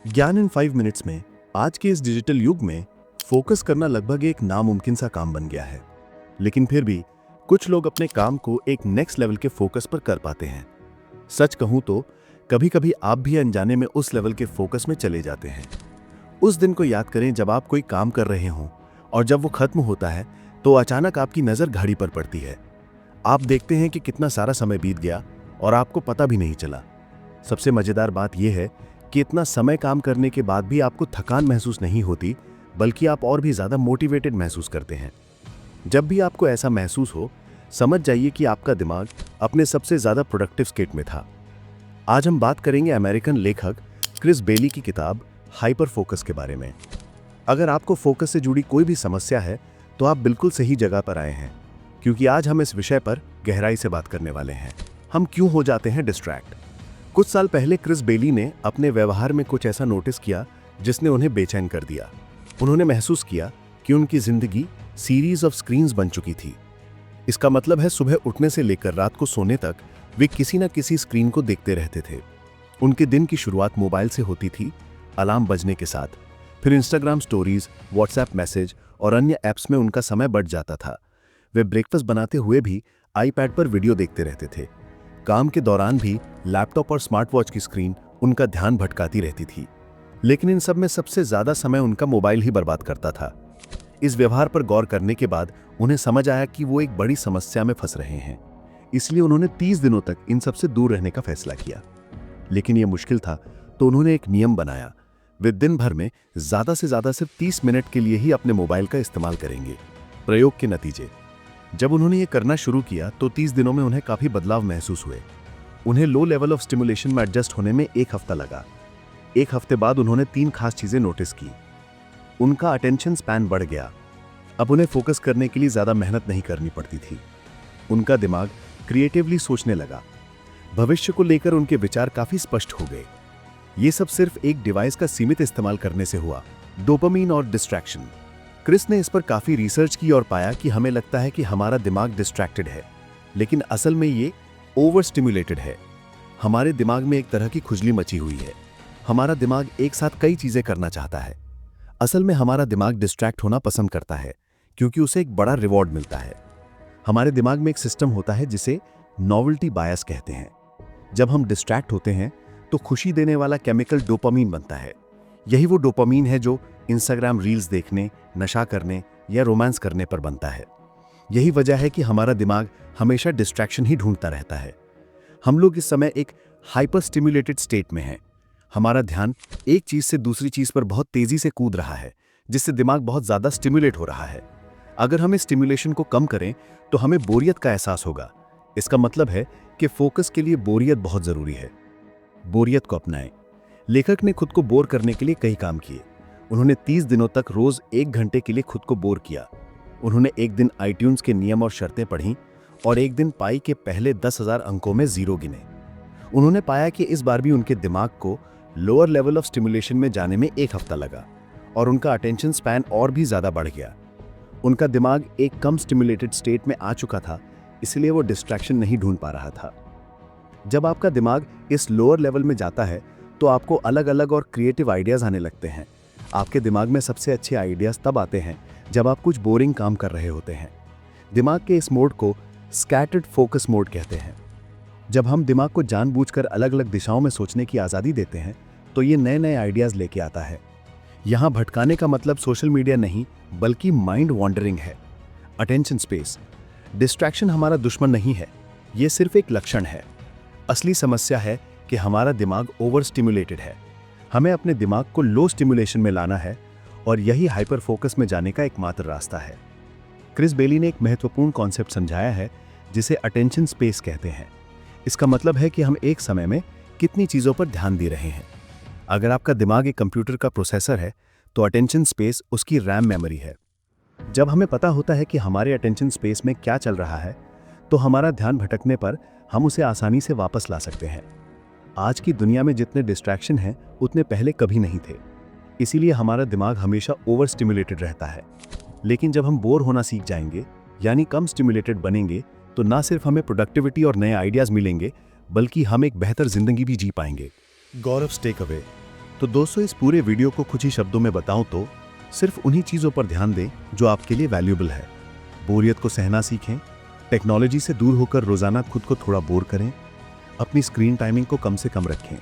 ज्ञान इन 5 मिनट्स में आज के इस डिजिटल युग में फोकस करना लगभग एक नामुमकिन सा काम बन गया है। लेकिन फिर भी कुछ लोग अपने काम को एक नेक्स्ट लेवल के फोकस पर कर पाते हैं। सच कहूं तो कभी कभी आप भी अनजाने में उस लेवल के फोकस में चले जाते हैं। उस दिन को याद करें जब आप कोई काम कर रहे हों और जब वो खत्म होता है तो अचानक आपकी नजर घड़ी पर पड़ती है। आप देखते हैं कि कितना सारा समय बीत गया और आपको पता भी नहीं चला। सबसे मजेदार बात यह है कि इतना समय काम करने के बाद भी आपको थकान महसूस नहीं होती, बल्कि आप और भी ज्यादा मोटिवेटेड महसूस करते हैं। जब भी आपको ऐसा महसूस हो, समझ जाइए कि आपका दिमाग अपने सबसे ज्यादा प्रोडक्टिव स्टेट में था। आज हम बात करेंगे अमेरिकन लेखक क्रिस बेली की किताब हाइपर फोकस के बारे में। अगर आपको फोकस से जुड़ी कोई भी समस्या है तो आप बिल्कुल सही जगह पर आए हैं, क्योंकि आज हम इस विषय पर गहराई से बात करने वाले हैं। हम क्यों हो जाते हैं डिस्ट्रैक्ट। कुछ साल पहले क्रिस बेली ने अपने व्यवहार में कुछ ऐसा नोटिस किया जिसने उन्हें बेचैन कर दिया। उन्होंने महसूस किया कि उनकी जिंदगी सीरीज ऑफ स्क्रीन्स बन चुकी थी। इसका मतलब है सुबह उठने से लेकर रात को सोने तक वे किसी न किसी स्क्रीन को देखते रहते थे। उनके दिन की शुरुआत मोबाइल से होती थी, अलार्म बजने के साथ। फिर इंस्टाग्राम स्टोरीज, व्हाट्सएप मैसेज और अन्य ऐप्स में उनका समय बढ़ जाता था। वे ब्रेकफास्ट बनाते हुए भी आईपैड पर वीडियो देखते रहते थे। काम के दौरान भी लैपटॉप और स्मार्ट वॉच की स्क्रीन उनका ध्यान भटकाती रहती थी। लेकिन इन सब में सबसे ज्यादा समय उनका मोबाइल ही बर्बाद करता था। इस व्यवहार पर गौर करने के बाद उन्हें समझ आया कि वो एक बड़ी समस्या में फंस रहे हैं। इसलिए उन्होंने 30 दिनों तक इन सबसे दूर रहने का फैसला किया। लेकिन यह मुश्किल था, तो उन्होंने एक नियम बनाया। वे दिन भर में ज्यादा से ज्यादा सिर्फ 30 मिनट के लिए ही अपने मोबाइल का इस्तेमाल करेंगे। प्रयोग के नतीजे, जब उन्होंने ये करना शुरू किया तो 30 दिनों में उन्हें काफी बदलाव महसूस हुए। उन्हें लो लेवल ऑफ स्टिमुलेशन में एडजस्ट होने में 1 हफ्ता लगा। 1 हफ्ते बाद उन्होंने 3 खास चीजें नोटिस की। उनका अटेंशन स्पैन बढ़ गया। अब उन्हें फोकस करने के लिए ज्यादा मेहनत नहीं करनी पड़ती थी। उनका दिमाग क्रिएटिवली सोचने लगा। भविष्य को लेकर उनके विचार काफी स्पष्ट हो गए। ये सब सिर्फ एक डिवाइस का सीमित इस्तेमाल करने से हुआ, डोपामीन और डिस्ट्रैक्शन। क्रिस ने इस पर काफी रिसर्च की और पाया कि हमें लगता है कि हमारा दिमाग डिस्ट्रैक्टेड है, लेकिन असल में ये ओवर स्टिमुलेटेड है। हमारे दिमाग में एक तरह की खुजली मची हुई है। हमारा दिमाग एक साथ कई चीजें करना चाहता है। असल में हमारा दिमाग डिस्ट्रैक्ट होना पसंद करता है, क्योंकि उसे एक बड़ा रिवॉर्ड मिलता है। हमारे दिमाग में एक सिस्टम होता है जिसे नॉवेल्टी बायस कहते हैं। जब हम डिस्ट्रैक्ट होते हैं तो खुशी देने वाला केमिकल डोपामीन बनता है। यही वो डोपामीन है जो इंस्टाग्राम रील्स देखने, नशा करने या रोमांस करने पर बनता है। यही वजह है कि हमारा दिमाग हमेशा डिस्ट्रैक्शन ही ढूंढता रहता है। हम लोग इस समय एक हाइपर स्टिमुलेटेड स्टेट में हैं। हमारा ध्यान एक चीज से दूसरी चीज पर बहुत तेजी से कूद रहा है, जिससे दिमाग बहुत ज्यादा स्टिमुलेट हो रहा है। अगर हम इस स्टिमुलेशन को कम करें तो हमें बोरियत का एहसास होगा। इसका मतलब है कि फोकस के लिए बोरियत बहुत जरूरी है। बोरियत को अपनाएं। लेखक ने खुद को बोर करने के लिए कई काम किए। उन्होंने 30 दिनों तक रोज 1 घंटे के लिए खुद को बोर किया। उन्होंने एक दिन आईट्यून्स के नियम और शर्तें पढ़ी और एक दिन पाई के पहले 10,000 अंकों में 0 गिने। उन्होंने पाया कि इस बार भी उनके दिमाग को लोअर लेवल ऑफ स्टिमुलेशन में जाने में 1 हफ्ता लगा और उनका अटेंशन स्पैन और भी ज्यादा बढ़ गया। उनका दिमाग एक कम स्टिमुलेटेड स्टेट में आ चुका था, इसलिए वो डिस्ट्रैक्शन नहीं ढूंढ पा रहा था। जब आपका दिमाग इस लोअर लेवल में जाता है तो आपको अलग अलग और क्रिएटिव आइडियाज आने लगते हैं। आपके दिमाग में सबसे अच्छे आइडियाज तब आते हैं जब आप कुछ बोरिंग काम कर रहे होते हैं। दिमाग के इस मोड को स्कैटर्ड फोकस मोड कहते हैं। जब हम दिमाग को जानबूझकर अलग अलग दिशाओं में सोचने की आज़ादी देते हैं तो ये नए नए आइडियाज लेके आता है। यहाँ भटकाने का मतलब सोशल मीडिया नहीं, बल्कि माइंड वॉन्डरिंग है। अटेंशन स्पेस, डिस्ट्रैक्शन हमारा दुश्मन नहीं है, ये सिर्फ एक लक्षण है। असली समस्या है कि हमारा दिमाग ओवर स्टिमुलेटेड है। हमें अपने दिमाग को लो स्टिमुलेशन में लाना है और यही हाइपर फोकस में जाने का एकमात्र रास्ता है। क्रिस बेली ने एक महत्वपूर्ण कॉन्सेप्ट समझाया है जिसे अटेंशन स्पेस कहते हैं। इसका मतलब है कि हम एक समय में कितनी चीजों पर ध्यान दे रहे हैं। अगर आपका दिमाग एक कंप्यूटर का प्रोसेसर है तो अटेंशन स्पेस उसकी रैम मेमोरी है। जब हमें पता होता है कि हमारे अटेंशन स्पेस में क्या चल रहा है तो हमारा ध्यान भटकने पर हम उसे आसानी से वापस ला सकते हैं। आज की दुनिया में जितने डिस्ट्रैक्शन हैं उतने पहले कभी नहीं थे, इसीलिए हमारा दिमाग हमेशा ओवर स्टिमुलेटेड रहता है। लेकिन जब हम बोर होना सीख जाएंगे, यानी कम स्टिमुलेटेड बनेंगे, तो ना सिर्फ हमें प्रोडक्टिविटी और नए आइडियाज मिलेंगे, बल्कि हम एक बेहतर जिंदगी भी जी पाएंगे। गौरव टेक अवे, तो दोस्तों, इस पूरे वीडियो को कुछ ही शब्दों में बताऊं तो सिर्फ उन्हीं चीज़ों पर ध्यान दें जो आपके लिए वैल्यूएबल है। बोरियत को सहना सीखें, टेक्नोलॉजी से दूर होकर रोजाना खुद को थोड़ा बोर करें, अपनी स्क्रीन टाइमिंग को कम से कम रखें,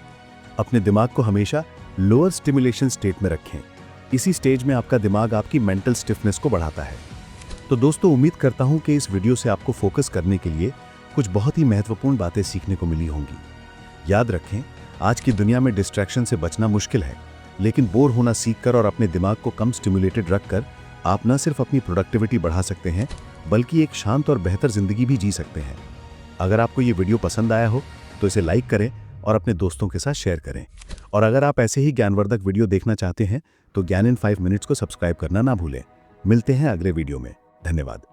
अपने दिमाग को हमेशा लोअर स्टिमुलेशन स्टेट में रखें। इसी स्टेज में आपका दिमाग आपकी मेंटल स्टिफनेस को बढ़ाता है। तो दोस्तों, उम्मीद करता हूं कि इस वीडियो से आपको फोकस करने के लिए कुछ बहुत ही महत्वपूर्ण बातें सीखने को मिली होंगी। याद रखें, आज की दुनिया में डिस्ट्रैक्शन से बचना मुश्किल है, लेकिन बोर होना सीखकर और अपने दिमाग को कम स्टिमुलेटेड रखकर आप न सिर्फ अपनी प्रोडक्टिविटी बढ़ा सकते हैं, बल्कि एक शांत और बेहतर जिंदगी भी जी सकते हैं। अगर आपको ये वीडियो पसंद आया हो तो इसे लाइक करें और अपने दोस्तों के साथ शेयर करें। और अगर आप ऐसे ही ज्ञानवर्धक वीडियो देखना चाहते हैं तो ज्ञान इन 5 मिनट्स को सब्सक्राइब करना ना भूलें। मिलते हैं अगले वीडियो में। धन्यवाद।